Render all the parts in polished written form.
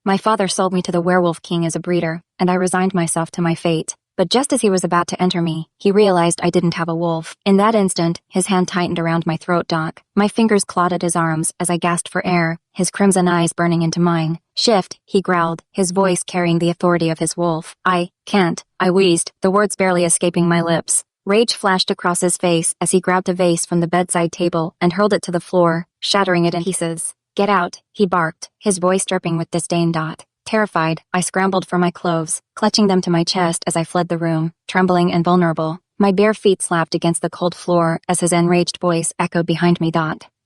My father sold me to the Werewolf King as a breeder, and I resigned myself to my fate. But just as he was about to enter me, he realized I didn't have a wolf. In that instant, his hand tightened around my throat. My fingers clawed at his arms as I gasped for air, his crimson eyes burning into mine. Shift, he growled, his voice carrying the authority of his wolf. I can't, I wheezed, the words barely escaping my lips. Rage flashed across his face as he grabbed a vase from the bedside table and hurled it to the floor, shattering it in pieces. Get out, he barked, his voice dripping with disdain. Terrified, I scrambled for my clothes, clutching them to my chest as I fled the room, trembling and vulnerable. My bare feet slapped against the cold floor as his enraged voice echoed behind me.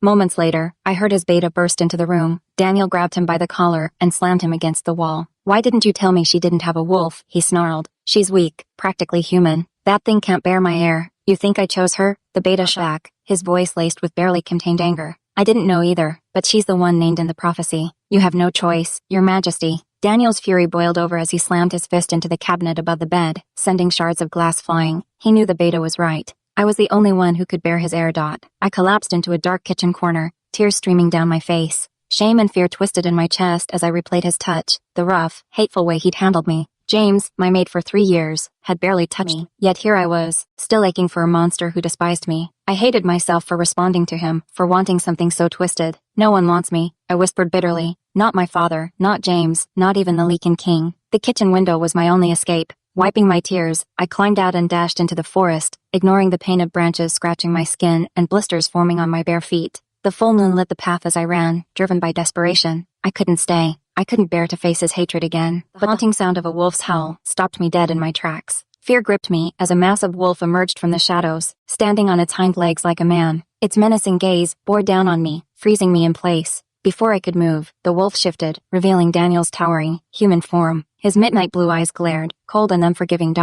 Moments later, I heard his beta burst into the room. Daniel grabbed him by the collar and slammed him against the wall. Why didn't you tell me she didn't have a wolf? He snarled. She's weak, practically human. That thing can't bear my air. You think I chose her? The beta back, his voice laced with barely contained anger. I didn't know either, but she's the one named in the prophecy. You have no choice, Your Majesty. Daniel's fury boiled over as he slammed his fist into the cabinet above the bed, sending shards of glass flying. He knew the beta was right. I was the only one who could bear his air. I collapsed into a dark kitchen corner, tears streaming down my face. Shame and fear twisted in my chest as I replayed his touch, the rough, hateful way he'd handled me. James, my mate for 3 years, had barely touched me, yet here I was, still aching for a monster who despised me. I hated myself for responding to him, for wanting something so twisted. No one wants me, I whispered bitterly. Not my father, not James, not even the Leakin King. The kitchen window was my only escape. Wiping my tears, I climbed out and dashed into the forest, ignoring the pain of branches scratching my skin and blisters forming on my bare feet. The full moon lit the path as I ran, driven by desperation. I couldn't stay. I couldn't bear to face his hatred again. The haunting sound of a wolf's howl stopped me dead in my tracks. Fear gripped me as a massive wolf emerged from the shadows, standing on its hind legs like a man. Its menacing gaze bore down on me, freezing me in place. Before I could move, the wolf shifted, revealing Daniel's towering, human form. His midnight blue eyes glared, cold and unforgiving.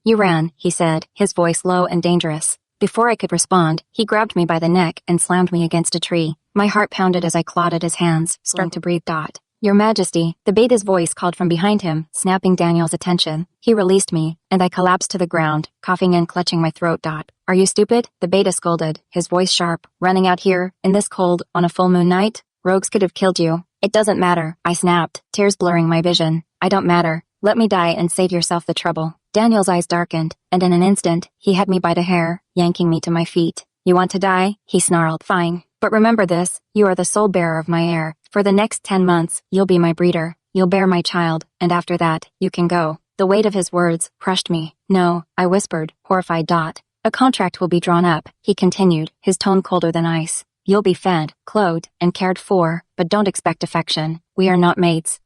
You ran, he said, his voice low and dangerous. Before I could respond, he grabbed me by the neck and slammed me against a tree. My heart pounded as I clawed at his hands, struggling to breathe. Your Majesty, the beta's voice called from behind him, snapping Daniel's attention. He released me, and I collapsed to the ground, coughing and clutching my throat. Are you stupid? The beta scolded, his voice sharp. Running out here, in this cold, on a full moon night? Rogues could have killed you. It doesn't matter, I snapped, tears blurring my vision. I don't matter. Let me die and save yourself the trouble. Daniel's eyes darkened, and in an instant, he had me by the hair, yanking me to my feet. You want to die? He snarled. Fine. But remember this, you are the sole bearer of my heir. For the next 10 months, you'll be my breeder. You'll bear my child, and after that, you can go. The weight of his words crushed me. No, I whispered, horrified. A contract will be drawn up, he continued, his tone colder than ice. You'll be fed, clothed, and cared for, but don't expect affection. We are not mates.